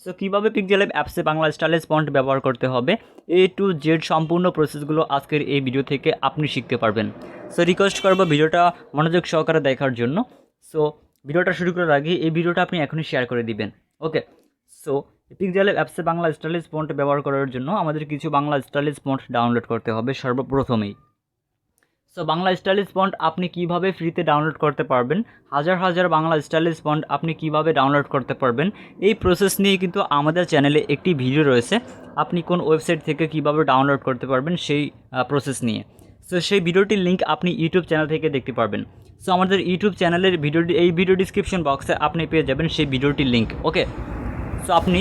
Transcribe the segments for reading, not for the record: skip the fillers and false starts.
So কীভাবে পিক্সেলab অ্যাপসে Bangla stylish font ব্যবহার করতে হবে A to Z সম্পূর্ণ প্রসেসগুলো আজকের এই ভিডিও থেকে আপনি শিখতে পারবেন। সো রিকোয়েস্ট করবো ভিডিওটা মনোযোগ সহকারে দেখার জন্য। সো ভিডিওটা শুরু করার আগে এই ভিডিওটা আপনি এখনই শেয়ার করে দিবেন। ওকে, সো পিক্সেলab অ্যাপসে বাংলা স্টাইলিশ ফন্ট ব্যবহার করার জন্য আমাদের কিছু বাংলা স্টাইলিশ ফন্ট ডাউনলোড করতে হবে সর্বপ্রথমেই। সো বাংলা স্টাইলিশ ফন্ট আপনি কিভাবে ফ্রিতে ডাউনলোড করতে পারবেন, হাজার হাজার বাংলা স্টাইলিশ ফন্ট আপনি কিভাবে ডাউনলোড করতে পারবেন, এই প্রসেস নিয়ে কিন্তু আমাদের চ্যানেলে একটি ভিডিও রয়েছে। আপনি কোন ওয়েবসাইট থেকে কিভাবে ডাউনলোড করতে পারবেন সেই প্রসেস নিয়ে। সো সেই ভিডিওটির লিঙ্ক আপনি ইউটিউব চ্যানেল থেকে দেখতে পারবেন। সো আমাদের ইউটিউব চ্যানেলের ভিডিও ডিসক্রিপশন বক্সে আপনি পেয়ে যাবেন সেই ভিডিওটির লিঙ্ক। ওকে, সো আপনি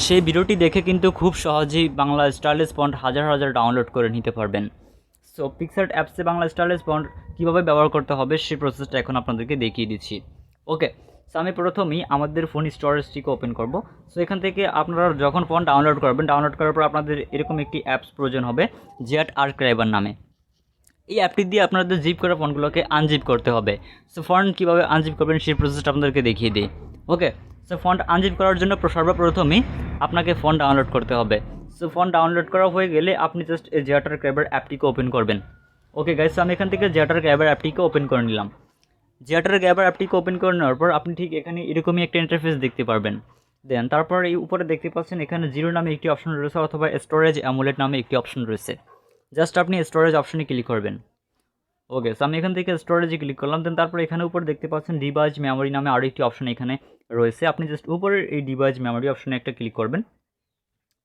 সেই ভিডিওটি দেখে কিন্তু খুব সহজেই বাংলা স্টাইলিশ ফন্ট হাজার হাজার ডাউনলোড করে নিতে পারবেন। সো পিক্সেলab অ্যাপসে বাংলা স্টাইলিশ ফন্ট কীভাবে ব্যবহার করতে হবে সেই প্রসেসটা এখন আপনাদেরকে দেখিয়ে দিচ্ছি। ওকে, সো আমি প্রথমেই আমাদের ফোন স্টোরেজটিকে ওপেন করব। সো এখান থেকে আপনারা যখন ফোন ডাউনলোড করবেন, ডাউনলোড করার পর আপনাদের এরকম একটি অ্যাপস প্রয়োজন হবে জ্যাট আর্কাইভার নামে। এই অ্যাপটি দিয়ে আপনাদের জিপ করা ফোনগুলোকে আনজিপ করতে হবে। সো ফন্ট কীভাবে আনজিপ করবেন সেই প্রসেসটা আপনাদেরকে দেখিয়ে দিই। ওকে, সো ফন্ট আনজিপ করার জন্য সর্বপ্রথমেই আপনাকে ফোন ডাউনলোড করতে হবে। সো ফোন ডাউনলোড করা হয়ে গেলে আপনি জাস্ট এই জ্যাট আর্কাইভার অ্যাপটিকে ওপেন করবেন। ওকে গাইস, সো আমি এখান থেকে জ্যাট আর্কাইভার অ্যাপটিকে ওপেন করে নিলাম। জ্যাট আর্কাইভার অ্যাপটিকে ওপেন করে নেওয়ার পর আপনি ঠিক এখানে এরকমই একটা ইন্টারফেস দেখতে পারবেন। দেন তারপর এই উপরে দেখতে পাচ্ছেন এখানে জিরো নামে একটি অপশন রয়েছে অথবা স্টোরেজ অ্যামুলেট নামে একটি অপশন রয়েছে। জাস্ট আপনি স্টোরেজ অপশনে ক্লিক করবেন। ওকে, সো আমি এখান থেকে স্টোরেজে ক্লিক করলাম। দেন তারপর এখানে উপরে দেখতে পাচ্ছেন ডিভাইস মেমোরি নামে আরও একটি অপশন এখানে রয়েছে। আপনি জাস্ট উপরের এই ডিভাইস মেমোরি অপশনে একটা ক্লিক করবেন।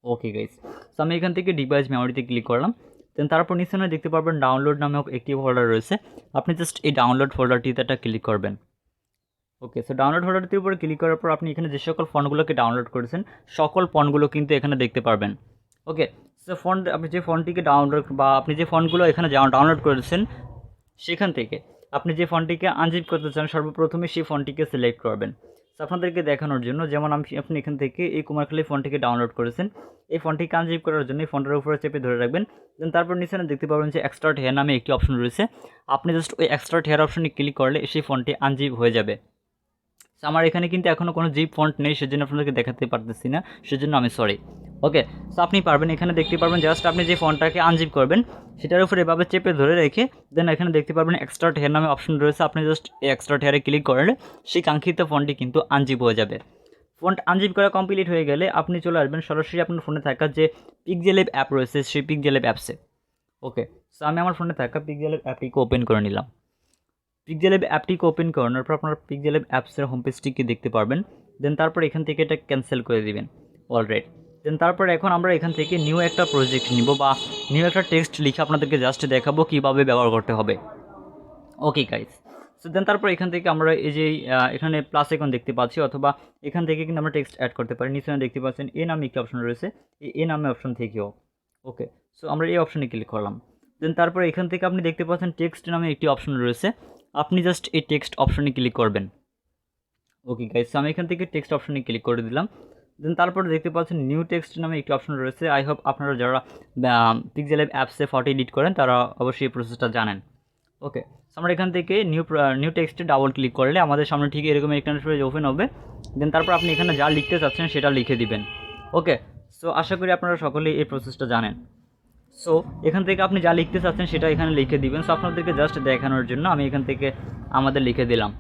ওকে গাইস, সো আমি এখান থেকে ডিভাইস মেমোরিতে ক্লিক করলাম। দেন তারপর নিচে দেখতে পারবেন ডাউনলোড নামেও একটি ফোল্ডার রয়েছে। আপনি জাস্ট এই ডাউনলোড ফোল্ডারটিতে একটা ক্লিক করবেন। ওকে, সো ডাউনলোড ফোল্ডারটির উপরে ক্লিক করার পর আপনি এখানে যে সকল ফন্টগুলোকে ডাউনলোড করেছেন সকল ফন্টগুলো কিন্তু এখানে দেখতে পারবেন। ওকে, সো ফন্ট আপনি যে ফন্টটিকে ডাউনলোড বা আপনি যে ফন্টগুলো এখানে ডাউনলোড করেছেন সেখান থেকে আপনি যে ফন্টটিকে আনজিপ করতে চান সর্বপ্রথমে সেই ফন্টটিকে সিলেক্ট করবেন। সো আপনাদেরকে দেখানোর জন্য যেমন আপনি এখান থেকে এই কুমারখালী ফন্টটিকে ডাউনলোড করেছেন, এই ফন্টটিকে আনজিপ করার জন্য এই ফন্টের উপরে চেপে ধরে রাখবেন। দেন তারপর নিচে দেখতে পাবেন যে এক্সট্রাক্ট হেয়ার নামে একটি অপশন রয়েছে। আপনি জাস্ট ওই এক্সট্রাক্ট হেয়ার অপশনে ক্লিক করলে সেই ফন্টটি আনজিপ হয়ে যাবে। আমার এখানে কিন্তু এখনও কোনো জিপ ফন্ট নেই, সেজন্য আপনাদেরকে দেখাতে পারতেছি না, সেজন্য আমি সরি। ওকে, সো আপনি পারবেন, এখানে দেখতে পারবেন জাস্ট আপনি যে ফন্টটাকে আনজিপ করবেন সেটার উপরে এভাবে চেপে ধরে রেখে দেন এখানে দেখতে পারবেন এক্সট্রাক্ট হেয়ার নামে অপশন রয়েছে। আপনি জাস্ট এই এক্সট্রাক্ট হেয়ারে ক্লিক করলে সেই কাঙ্ক্ষিত ফন্টটি কিন্তু আনজিপ হয়ে যাবে। ফন্ট আনজিপ করা কমপ্লিট হয়ে গেলে আপনি চলে আসবেন সরাসরি আপনার ফোনে থাকা যে পিক্সেলab অ্যাপ রয়েছে সেই পিক্সেলab অ্যাপসে। ওকে, সো আমি আমার ফোনে থাকা পিক্সেলab অ্যাপটিকে ওপেন করে নিলাম। পিক্সেলab অ্যাপটিকে ওপেন করানোর পর আপনার পিক্সেলab অ্যাপসের হোম পেজটিকে দেখতে পারবেন। দেন তারপর এখান থেকে এটা ক্যান্সেল করে দিবেন অলরাইট। দেন তারপর এখন আমরা এখান থেকে নিউ একটা প্রজেক্ট নিব বা নিউ একটা টেক্সট লিখে আপনাদেরকে জাস্ট দেখাবো কীভাবে ব্যবহার করতে হবে। ওকে গাইস, সো দেন তারপর এখান থেকে আমরা এই যে এখানে প্লাস আইকন দেখতে পাচ্ছি অথবা এখান থেকে কিন্তু আমরা টেক্সট অ্যাড করতে পারি। নিচে দেখতে পাচ্ছেন এ নামে একটি অপশন রয়েছে, এ নামে অপশন থেকেও। ওকে, সো আমরা এই অপশনে ক্লিক করলাম। দেন তারপর এখান থেকে আপনি দেখতে পাচ্ছেন টেক্সট নামে একটি অপশন রয়েছে। আপনি জাস্ট এই টেক্সট অপশনে ক্লিক করবেন। ওকে গাইস, আমি এখান থেকে টেক্সট অপশনে ক্লিক করে দিলাম। দেন তারপর দেখতে পাচ্ছেন নিউ টেক্সট নামে একটি অপশন রয়েছে। আই হোপ আপনারা যারা পিক্সেলab অ্যাপসে ফটো এডিট করেন তারা অবশ্যই এই প্রসেসটা জানেন। ওকে, আমরা এখান থেকে নিউ টেক্সটে ডাবল ক্লিক করলে আমাদের সামনে ঠিক এরকম একটা পেজ ওপেন হবে। দেন তারপর আপনি এখানে যা লিখতে চাচ্ছেন সেটা লিখে দিবেন। ওকে, সো আশা করি আপনারা সকলেই এই প্রসেসটা জানেন। সো এখান থেকে আপনি যা লিখতে চাচ্ছেন সেটা এখানে লিখে দিবেন। সো আপনাদেরকে জাস্ট দেখানোর জন্য আমি এখান থেকে আমাদের লিখে দিলাম।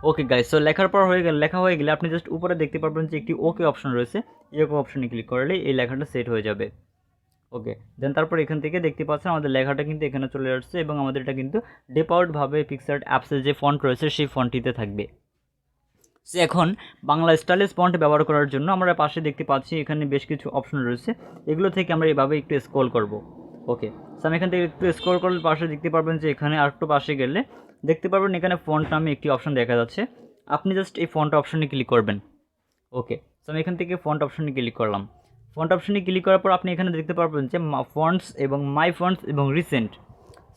ওকে গাইস, সো লেখা হয়ে গেলে আপনি জাস্ট উপরে দেখতে পারবেন যে একটি ওকে অপশন রয়েছে। এই ওকে অপশনে ক্লিক করলে এই লেখাটা সেট হয়ে যাবে। ওকে, দেন তারপর এখান থেকে দেখতে পাচ্ছেন আমাদের লেখাটা কিন্তু এখানে চলে আসছে এবং আমাদের এটা কিন্তু ডিফল্টভাবে পিক্সেলab অ্যাপসের যে ফন্ট রয়েছে সেই ফন্টটিতে থাকবে। সো এখন বাংলা স্টাইলিশ ফন্ট ব্যবহার করার জন্য আমরা পাশে দেখতে পাচ্ছি এখানে বেশ কিছু অপশন রয়েছে। এগুলো থেকে আমরা এভাবে একটু স্ক্রল করব। ওকে, সো আমি এখান থেকে একটু স্ক্রল করলে পাশে দেখতে পারবেন যে এখানে আরেকটু পাশে গেলে দেখতে পারবেন এখানে ফন্ট নামে একটি অপশন দেখা যাচ্ছে। আপনি জাস্ট এই ফন্ট অপশনে ক্লিক করবেন। ওকে, সো আমি এখান থেকে ফন্ট অপশনে ক্লিক করলাম। ফন্ট অপশনে ক্লিক করার পর আপনি এখানে দেখতে পারবেন যে ফন্টস এবং মাই ফন্টস এবং রিসেন্ট।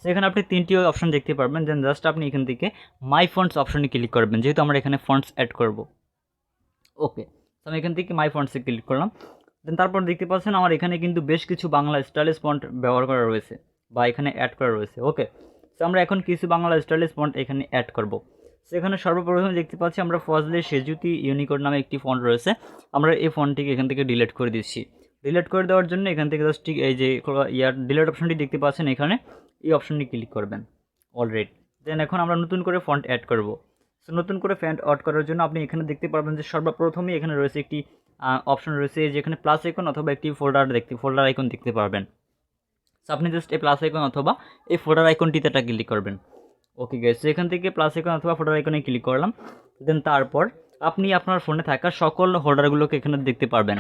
সেখানে আপনি তিনটি অপশন দেখতে পারবেন। দেন জাস্ট আপনি এখান থেকে মাই ফন্টস অপশনে ক্লিক করবেন, যেহেতু আমরা এখানে ফন্টস অ্যাড করব। ওকে, তো আমি এখান থেকে মাই ফন্টসে ক্লিক করলাম। দেন তারপর দেখতে পাচ্ছেন আমার এখানে কিন্তু বেশ কিছু বাংলা স্টাইলিশ ফন্ট ব্যবহার করা রয়েছে বা এখানে অ্যাড করা রয়েছে। ওকে, সো আমরা এখন কিছু বাংলা স্টাইলিশ ফন্ট এখানে অ্যাড করব। সেখানে সর্বপ্রথমে দেখতে পাচ্ছি আমরা ফজলে সেজুতি ইউনিকোড নামে একটি ফন্ট রয়েছে, আমরা এই ফন্টটিকে এখান থেকে ডিলিট করে দিচ্ছি। ডিলিট করে দেওয়ার জন্য এখান থেকে জাস্ট এই যে ডিলিট অপশনটি দেখতে পাচ্ছেন, এখানে এই অপশনটি ক্লিক করবেন অলরেডি। দেন এখন আমরা নতুন করে ফন্ট অ্যাড করব। সো নতুন করে ফন্ট অ্যাড করার জন্য আপনি এখানে দেখতে পারবেন যে সর্বপ্রথমেই এখানে রয়েছে একটি অপশন রয়েছে, যেখানে প্লাস আইকন অথবা একটি ফোল্ডার আইকন দেখতে পারবেন। সো আপনি জাস্ট এই প্লাস আইকন অথবা এই ফোল্ডার আইকনটিতে একটা ক্লিক করবেন। ওকে গাইস, সো এখান থেকে প্লাস আইকন অথবা ফোল্ডার আইকনে ক্লিক করলাম। দেন তারপর আপনি আপনার ফোনে থাকা সকল হোল্ডারগুলোকে এখানে দেখতে পারবেন।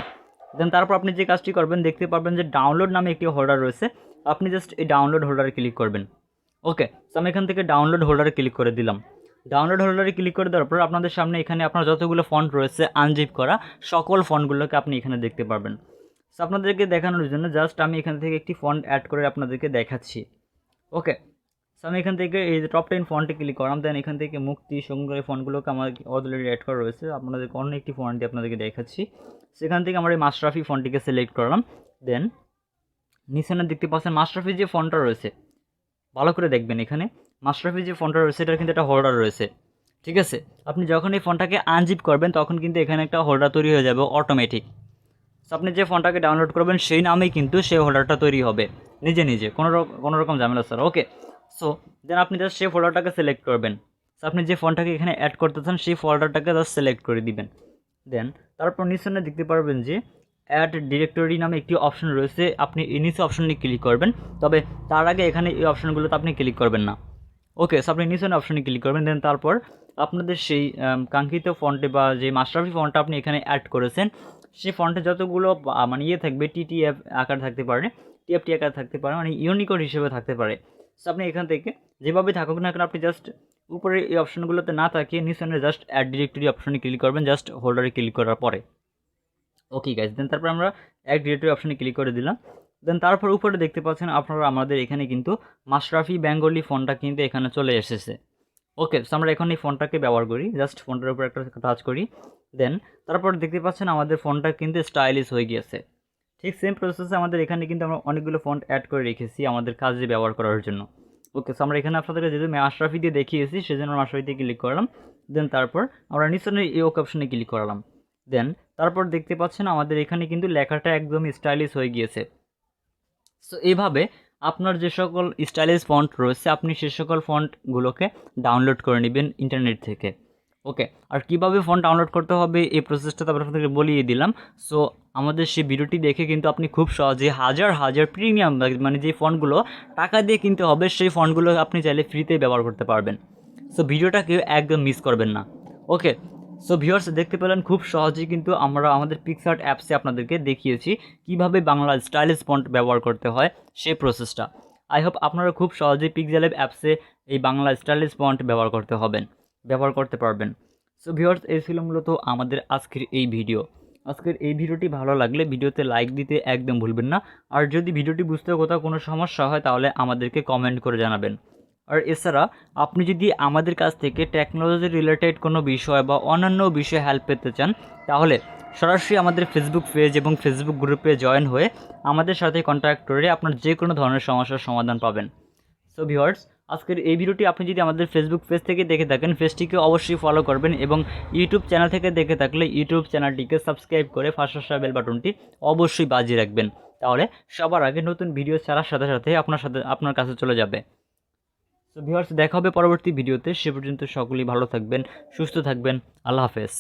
দেন তারপর আপনি যে কাজটি করবেন, দেখতে পারবেন যে ডাউনলোড নামে একটি হোল্ডার রয়েছে, আপনি জাস্ট এই ডাউনলোড হোল্ডারে ক্লিক করবেন। ওকে, সো আমি এখান থেকে ডাউনলোড হোল্ডারে ক্লিক করে দিলাম। ডাউনলোড হোল্ডারে ক্লিক করে দেওয়ার পর আপনাদের সামনে এখানে আপনার যতগুলো ফন্ট রয়েছে আনজিপ করা সকল ফন্টগুলোকে আপনি এখানে দেখতে পারবেন। সো আপনাদেরকে দেখানোর জন্য জাস্ট আমি এখান থেকে একটি ফন্ট অ্যাড করে আপনাদেরকে দেখাচ্ছি। ওকে, সো আমি এখান থেকে এই যে টপ 10 ফন্টে ক্লিক করলাম। দেন এখান থেকে মুক্তি সংগ্রহ ফন্টগুলোকে আমার অলরেডি অ্যাড করা রয়েছে, আপনাদেরকে অন্য একটি ফন্ট দিয়ে আপনাদেরকে দেখাচ্ছি। সেখান থেকে আমরা এই মাশরাফি ফন্টটিকে সিলেক্ট করলাম। দেন নিচেনে দেখতে পাচ্ছেন মাশরাফি যে ফন্টটা রয়েছে, ভালো করে দেখবেন, এখানে মাশরাফি যে ফন্টটা রয়েছে এটার কিন্তু একটা হোল্ডার রয়েছে, ঠিক আছে। আপনি যখন এই ফন্টটাকে আনজিপ করবেন তখন কিন্তু এখানে একটা হোল্ডার তৈরি হয়ে যাবে অটোমেটিক। সো আপনি যে ফন্টটাকে ডাউনলোড করবেন সেই নামেই কিন্তু সেই হোল্ডারটা তৈরি হবে নিজে নিজে, কোনো রকম ঝামেলা স্যার। ওকে, সো দেন আপনি জাস্ট সেই ফোল্ডারটাকে সিলেক্ট করবেন। সো আপনি যে ফন্টটাকে এখানে অ্যাড করতে চান সেই ফোল্ডারটাকে জাস্ট সিলেক্ট করে দিবেন। দেন তারপর নিচে দেখতে পারবেন যে অ্যাড ডিরেক্টরি নামে একটি অপশন রয়েছে, আপনি এই নিচে অপশনে ক্লিক করবেন, তবে তার আগে এখানে এই অপশনগুলোতে আপনি ক্লিক করবেন না। ওকে, সো আপনি নিচে অপশনে ক্লিক করবেন। দেন তারপর আপনাদের সেই কাঙ্ক্ষিত ফন্টে বা যে মাশরাফি ফন্টটা আপনি এখানে অ্যাড করেছেন সেই ফন্টে যতগুলো মানে থাকবে, টিটিএফ আকার থাকতে পারে, টিএফটি আকার থাকতে পারে, মানে ইউনিকোড হিসেবে থাকতে পারে। সো আপনি এখান থেকে যেভাবে থাকুক না কেন আপনি জাস্ট উপরে এই অপশনগুলোতে না তাকিয়ে নিচে জাস্ট অ্যাড ডিরেক্টরি অপশনে ক্লিক করবেন, জাস্ট হোল্ডারে ক্লিক করার পরে। ওকে গাইজ, দেন তারপর আমরা অ্যাড ডিরেক্টরি অপশনে ক্লিক করে দিলাম। দেন তারপর উপরে দেখতে পাচ্ছেন আপনারা আমাদের এখানে কিন্তু মাশরাফি বেঙ্গলি ফন্টটা কিন্তু এখানে চলে এসেছে। ওকে, সো আমরা এখন এই ফন্টটাকে ব্যবহার করি, জাস্ট ফন্টের উপর একটা টাচ করি। দেন তারপর দেখতে পাচ্ছেন আমাদের ফন্টটা কিন্তু স্টাইলিশ হয়ে গিয়েছে। ঠিক সেম প্রসেসে আমাদের এখানে কিন্তু আমরা অনেকগুলো ফন্ট অ্যাড করে রেখেছি আমাদের কাজে ব্যবহার করার জন্য। ওকে, সো আমরা এখানে আপনাদেরকে যেহেতু মাশরাফি দিয়ে দেখিয়েছি সেজন্য মাশরাফি দিয়ে ক্লিক করলাম। দেন তারপর আমরা নিচের এই ওকে অপশনে ক্লিক করলাম। দেন তারপর দেখতে পাচ্ছেন আমাদের এখানে কিন্তু লেখাটা একদমই স্টাইলিশ হয়ে গিয়েছে। সো এইভাবে আপনার যে সকল স্টাইলিশ ফন্ট রয়েছে আপনি সে সকল ফন্টগুলোকে ডাউনলোড করে নেবেন ইন্টারনেট থেকে। ওকে, আর কিভাবে ফন্ট ডাউনলোড করতে হবে এই প্রসেসটা তো আপনাদেরকে বলিয়ে দিলাম। সো আমাদের সেই ভিডিওটি দেখে কিন্তু আপনি খুব সহজে হাজার হাজার প্রিমিয়াম মানে যে ফন্টগুলো টাকা দিয়ে কিনতে হবে সেই ফন্টগুলো আপনি চাইলে ফ্রিতে ব্যবহার করতে পারবেন। সো ভিডিওটাকে একদম মিস করবেন না। ওকে, সো ভিউয়ার্স দেখতে পেলেন খুব সহজেই কিন্তু আমরা আমাদের পিক্সআর্ট অ্যাপসে আপনাদেরকে দেখিয়েছি কিভাবে বাংলা স্টাইলিশ ফন্ট ব্যবহার করতে হয় সেই প্রসেসটা। আই হোপ আপনারা খুব সহজেই পিক্সেলab অ্যাপসে এই বাংলা স্টাইলিশ ফন্ট ব্যবহার করতে পারবেন। সো ভিউয়ার্স এই ছিল মূলত আমাদের আজকের এই ভিডিও। আজকের এই ভিডিওটি ভালো লাগলে ভিডিওতে লাইক দিতে একদম ভুলবেন না। আর যদি ভিডিওটি বুঝতে কোথাও কোনো সমস্যা হয় তাহলে আমাদেরকে কমেন্ট করে জানাবেন। আর এছাড়া আপনি যদি আমাদের কাছ থেকে টেকনোলজি রিলেটেড কোনো বিষয় বা অন্যান্য বিষয়ে হেল্প পেতে চান তাহলে সরাসরি আমাদের ফেসবুক পেজ এবং ফেসবুক গ্রুপে জয়েন হয়ে আমাদের সাথে কন্ট্যাক্ট করে আপনার যে কোনো ধরনের সমস্যার সমাধান পাবেন। সো ভিউয়ার্স আজকের এই ভিডিওটি আপনি যদি আমাদের ফেসবুক পেজ থেকে দেখে থাকেন পেজটিকে অবশ্যই ফলো করবেন এবং ইউটিউব চ্যানেল থেকে দেখে থাকলে ইউটিউব চ্যানেলটিকে সাবস্ক্রাইব করে পাশে আসা বেল বাটনটি অবশ্যই বাজিয়ে রাখবেন, তাহলে সবার আগে নতুন ভিডিও ছাড়ার সাথে সাথে আপনার কাছে চলে যাবে। সো ভিউয়ার্স দেখা হবে পরবর্তী ভিডিওতে, সে পর্যন্ত সকলেই ভালো থাকবেন, সুস্থ থাকবেন, আল্লাহ হাফেজ।